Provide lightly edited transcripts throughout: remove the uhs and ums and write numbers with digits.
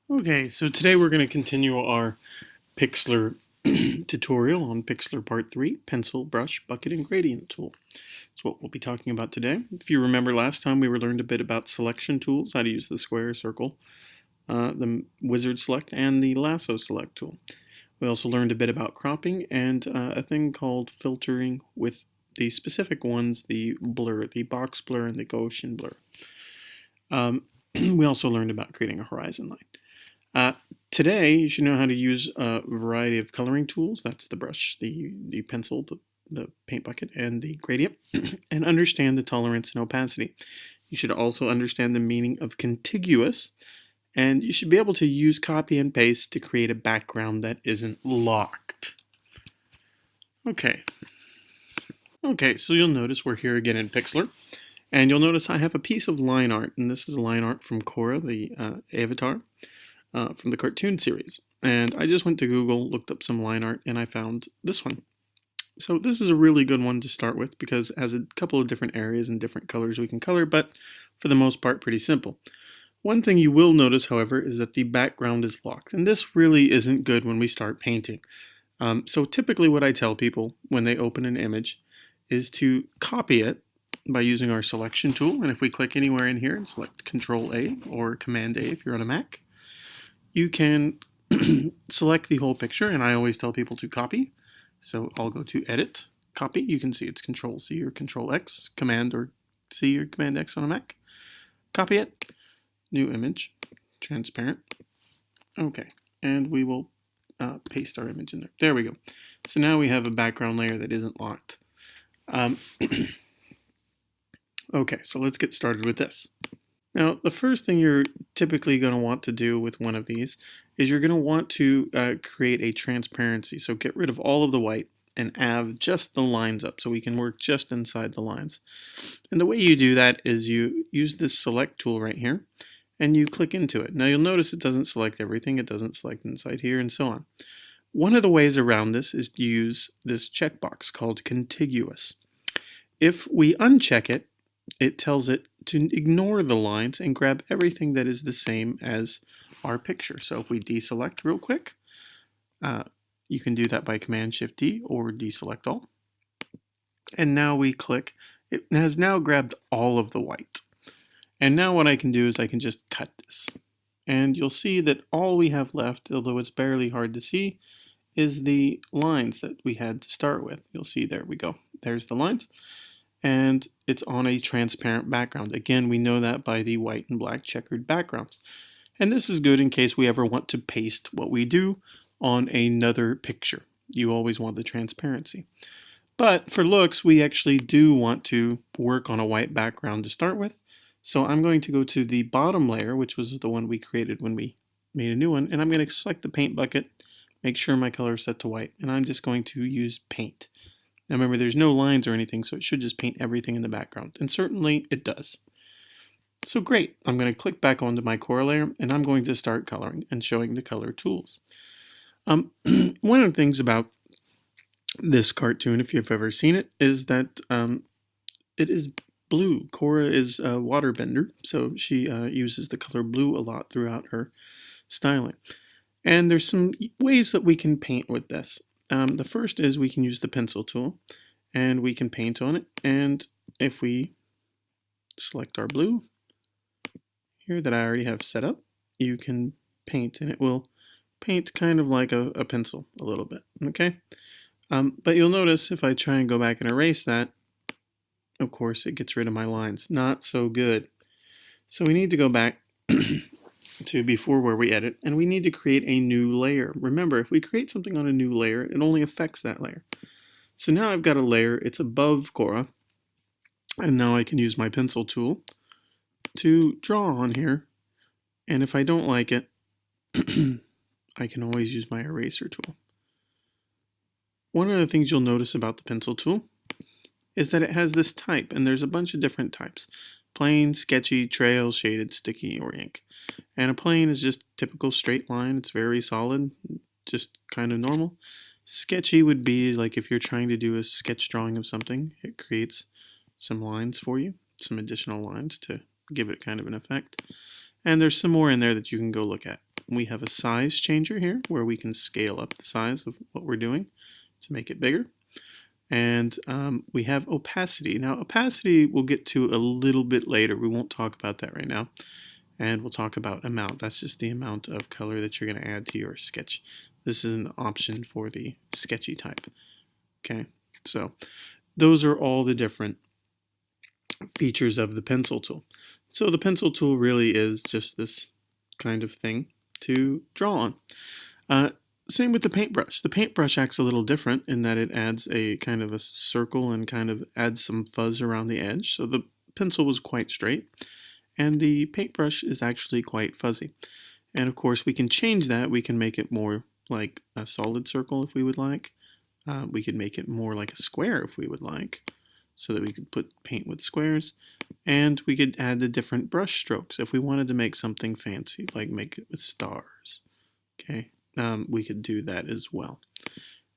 Okay, so today we're going to continue our Pixlr tutorial on Pixlr Part 3, Pencil, Brush, Bucket, and Gradient Tool. That's what we'll be talking about today. If you remember last time we learned a bit about selection tools, how to use the square, circle, the wizard select, and the lasso select tool. We also learned a bit about cropping and a thing called filtering with the specific ones, the blur, the box blur, and the Gaussian blur. We also learned about creating a horizon line. Today, you should know how to use a variety of coloring tools. That's the brush, the pencil, the paint bucket, and the gradient, and understand the tolerance and opacity. You should also understand the meaning of contiguous, and you should be able to use copy and paste to create a background that isn't locked. Okay, so you'll notice we're here again in Pixlr, and you'll notice I have a piece of line art, and this is line art from Korra, the avatar. From the cartoon series. And I just went to Google, looked up some line art, and I found this one. So this is a really good one to start with because it has a couple of different areas and different colors we can color, but for the most part, pretty simple. One thing you will notice, however, is that the background is locked. And this really isn't good when we start painting. So typically what I tell people when they open an image is to copy it by using our selection tool. And if we click anywhere in here and select Control A or Command A if you're on a Mac, you can select the whole picture, and I always tell people to copy. So I'll go to Edit, Copy. You can see it's Control C or Control X, Command or C or Command X on a Mac. Copy it, new image, transparent. Okay, and we will paste our image in there. There we go. So now we have a background layer that isn't locked. Okay, so let's get started with this. Now, the first thing you're typically going to want to do with one of these is you're going to want to create a transparency. So get rid of all of the white and have just the lines up so we can work just inside the lines. And the way you do that is you use this select tool right here and you click into it. Now you'll notice it doesn't select everything. It doesn't select inside here and so on. One of the ways around this is to use this checkbox called contiguous. If we uncheck it, it tells it to ignore the lines and grab everything that is the same as our picture. So if we deselect real quick, you can do that by Command-Shift-D or deselect all. And now we click. It has now grabbed all of the white. And now what I can do is I can just cut this. And you'll see that all we have left, although it's barely hard to see, is the lines that we had to start with. You'll see there we go. There's the lines. And it's on a transparent background. Again, we know that by the white and black checkered backgrounds. And this is good in case we ever want to paste what we do on another picture. You always want the transparency. But for looks, we actually do want to work on a white background to start with. So I'm going to go to the bottom layer, which was the one we created when we made a new one, and I'm going to select the paint bucket, make sure my color is set to white, and I'm just going to use paint. Now remember, there's no lines or anything, so it should just paint everything in the background. And certainly it does. So great. I'm going to click back onto my Korra layer, and I'm going to start coloring and showing the color tools. One of the things about this cartoon, if you've ever seen it, is that it is blue. Korra is a waterbender, so she uses the color blue a lot throughout her styling. And there's some ways that we can paint with this. The first is we can use the pencil tool and we can paint on it, and if we select our blue here that I already have set up, you can paint and it will paint kind of like a pencil a little bit, okay? But you'll notice if I try and go back and erase that, of course it gets rid of my lines. Not so good. So we need to go back to before where we edit, and we need to create a new layer. Remember, if we create something on a new layer, it only affects that layer. So now I've got a layer, it's above Korra, and now I can use my pencil tool to draw on here, and if I don't like it, I can always use my eraser tool. One of the things you'll notice about the pencil tool is that it has this type, and there's a bunch of different types. Plain, sketchy, trail, shaded, sticky, or ink. And a plain is just typical straight line. It's very solid, just kind of normal. Sketchy would be like if you're trying to do a sketch drawing of something, it creates some lines for you, some additional lines to give it kind of an effect. And there's some more in there that you can go look at. We have a size changer here where we can scale up the size of what we're doing to make it bigger. And we have opacity. Now opacity we'll get to a little bit later. We won't talk about that right now. And we'll talk about amount. That's just the amount of color that you're going to add to your sketch. This is an option for the sketchy type. Okay, so those are all the different features of the pencil tool. So the pencil tool really is just this kind of thing to draw on. Same with the paintbrush. The paintbrush acts a little different in that it adds a kind of a circle and kind of adds some fuzz around the edge. So the pencil was quite straight, and the paintbrush is actually quite fuzzy. And of course we can change that. We can make it more like a solid circle if we would like. We could make it more like a square if we would like, so that we could put paint with squares. And we could add the different brush strokes if we wanted to make something fancy, like make it with stars. Okay, we could do that as well.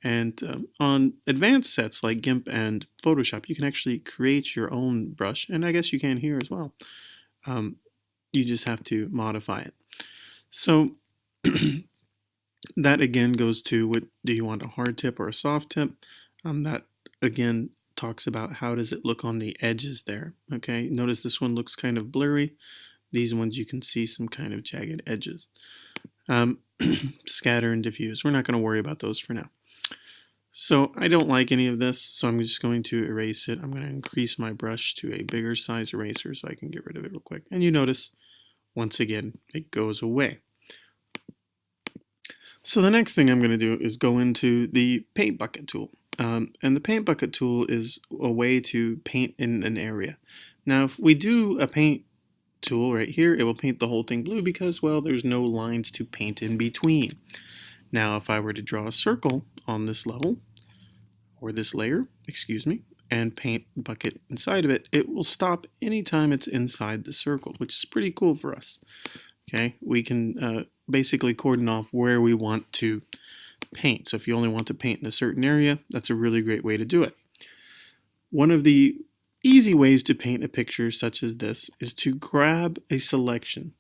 And on advanced sets like GIMP and Photoshop, you can actually create your own brush, and I guess you can here as well. You just have to modify it. So that again goes to what do you want, a hard tip or a soft tip? That again talks about how does it look on the edges there. Okay, notice this one looks kind of blurry. These ones you can see some kind of jagged edges. Scatter and diffuse, we're not going to worry about those for now. So I don't like any of this, so I'm just going to erase it. I'm going to increase my brush to a bigger size eraser so I can get rid of it real quick. And you notice, once again, it goes away. So the next thing I'm going to do is go into the paint bucket tool. And the paint bucket tool is a way to paint in an area. Now if we do a paint tool right here, it will paint the whole thing blue because, well, there's no lines to paint in between. Now if I were to draw a circle on this level, or this layer, excuse me, and paint the bucket inside of it, it will stop anytime it's inside the circle, which is pretty cool for us. Okay, we can basically cordon off where we want to paint. So if you only want to paint in a certain area, that's a really great way to do it. One of the easy ways to paint a picture such as this is to grab a selection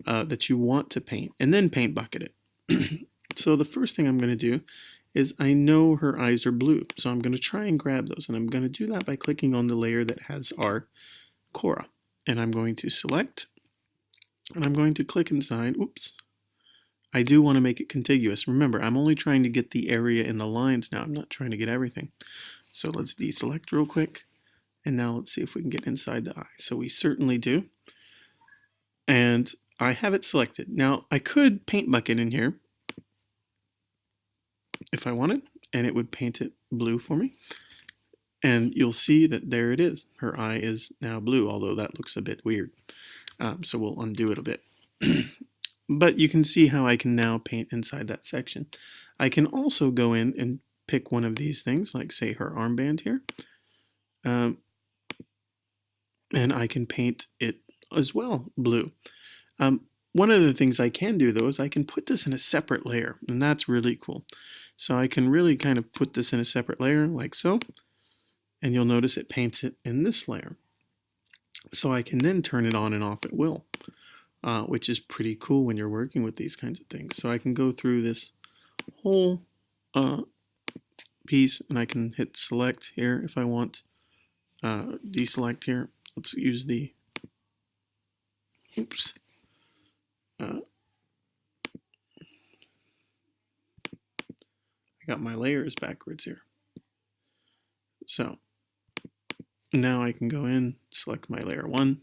that you want to paint and then paint bucket it. So the first thing I'm going to do is I know her eyes are blue, so I'm going to try and grab those, and I'm going to do that by clicking on the layer that has our Cora, and I'm going to select, and I'm going to click inside. Oops, I do want to make it contiguous. Remember, I'm only trying to get the area in the lines now. I'm not trying to get everything. So let's deselect real quick, and now let's see if we can get inside the eye. So we certainly do, and I have it selected. Now I could paint bucket in here if I wanted, and it would paint it blue for me. And you'll see that there it is. Her eye is now blue, although that looks a bit weird. So we'll undo it a bit. But you can see how I can now paint inside that section. I can also go in and pick one of these things, like say her armband here. And I can paint it as well blue. One of the things I can do though is I can put this in a separate layer, and that's really cool. So I can really kind of put this in a separate layer like so, and you'll notice it paints it in this layer. So I can then turn it on and off at will, which is pretty cool when you're working with these kinds of things. So I can go through this whole piece, and I can hit select here if I want, deselect here. Let's use the, oops. I got my layers backwards here. So now I can go in, select my layer 1,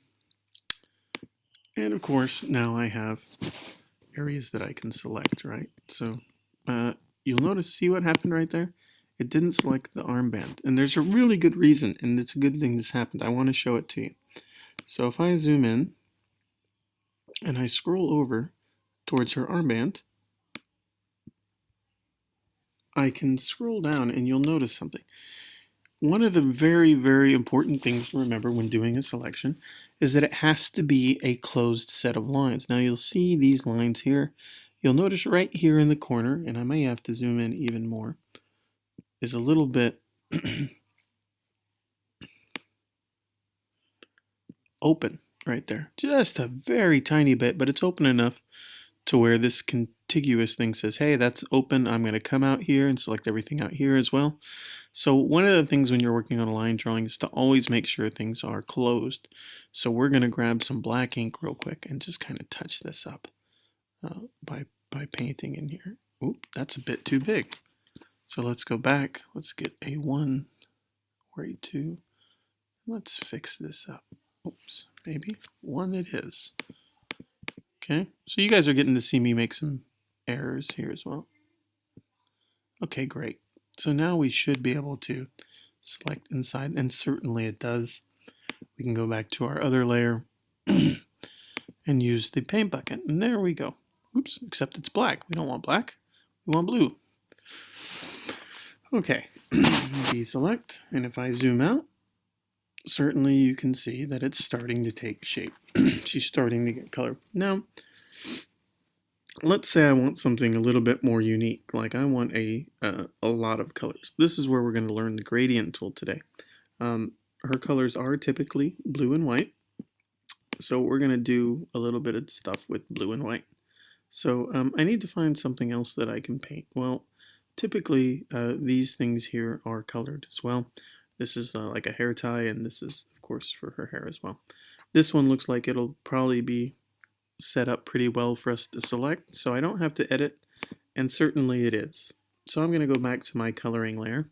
and of course now I have areas that I can select, right? So you'll notice, see what happened right there? It didn't select the armband, and there's a really good reason, and it's a good thing this happened. I want to show it to you. So if I zoom in and I scroll over towards her armband, I can scroll down and you'll notice something. One of the very, very important things to remember when doing a selection is that it has to be a closed set of lines. Now you'll see these lines here. You'll notice right here in the corner, and I may have to zoom in even more, is a little bit open right there. Just a very tiny bit, but it's open enough to where this contiguous thing says, hey, that's open. I'm going to come out here and select everything out here as well. So one of the things when you're working on a line drawing is to always make sure things are closed. So we're going to grab some black ink real quick and just kind of touch this up by painting in here. Oop, that's a bit too big. So let's go back. Let's get a 1 or a 2. Let's fix this up. Oops, maybe 1 it is. Okay, so you guys are getting to see me make some errors here as well. Okay, great. So now we should be able to select inside, and certainly it does. We can go back to our other layer and use the paint bucket, and there we go. Oops, except it's black. We don't want black, we want blue. Okay, deselect, and if I zoom out, certainly you can see that it's starting to take shape. She's starting to get color. Now, let's say I want something a little bit more unique, like I want a lot of colors. This is where we're going to learn the gradient tool today. Her colors are typically blue and white, so we're going to do a little bit of stuff with blue and white. So I need to find something else that I can paint. Well, typically these things here are colored as well. This is like a hair tie, and this is, of course, for her hair as well. This one looks like it'll probably be set up pretty well for us to select, so I don't have to edit, and certainly it is. So I'm going to go back to my coloring layer,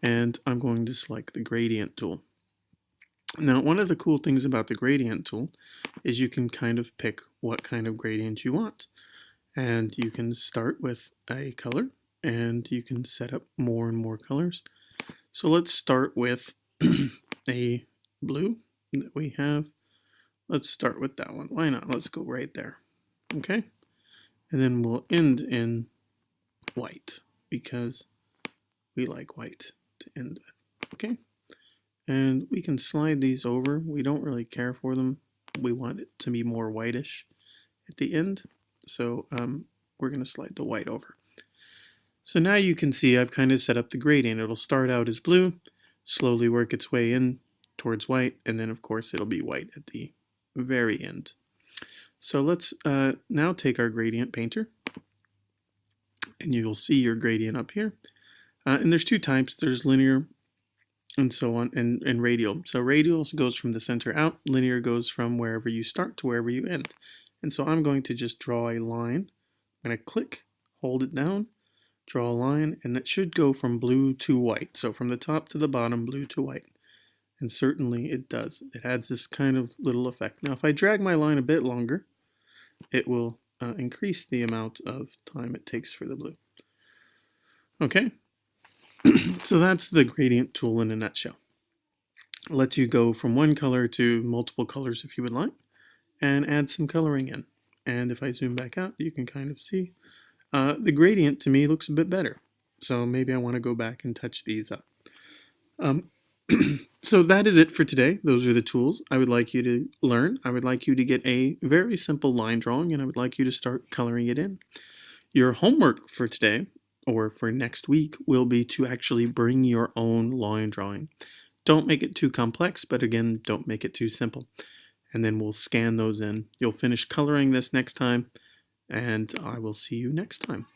and I'm going to select the gradient tool. Now, one of the cool things about the gradient tool is you can kind of pick what kind of gradient you want. And you can start with a color, and you can set up more and more colors. So let's start with a blue that we have. Let's start with that one. Why not? Let's go right there. Okay. And then we'll end in white because we like white to end with. Okay. And we can slide these over. We don't really care for them. We want it to be more whitish at the end. So we're going to slide the white over. So now you can see I've kind of set up the gradient. It'll start out as blue, slowly work its way in towards white, and then of course it'll be white at the very end. So let's now take our gradient painter, and you'll see your gradient up here. And there's two types. There's linear and so on, and radial. So radial goes from the center out. Linear goes from wherever you start to wherever you end. And so I'm going to just draw a line. I'm going to click, hold it down, draw a line, and that should go from blue to white. So from the top to the bottom, blue to white. And certainly it does. It adds this kind of little effect. Now if I drag my line a bit longer, it will increase the amount of time it takes for the blue. Okay, so that's the gradient tool in a nutshell. It lets you go from one color to multiple colors if you would like, and add some coloring in. And if I zoom back out, you can kind of see the gradient to me looks a bit better. So maybe I want to go back and touch these up. So that is it for today. Those are the tools I would like you to learn. I would like you to get a very simple line drawing, and I would like you to start coloring it in. Your homework for today, or for next week, will be to actually bring your own line drawing. Don't make it too complex, but again, don't make it too simple. And then we'll scan those in. You'll finish coloring this next time, and I will see you next time.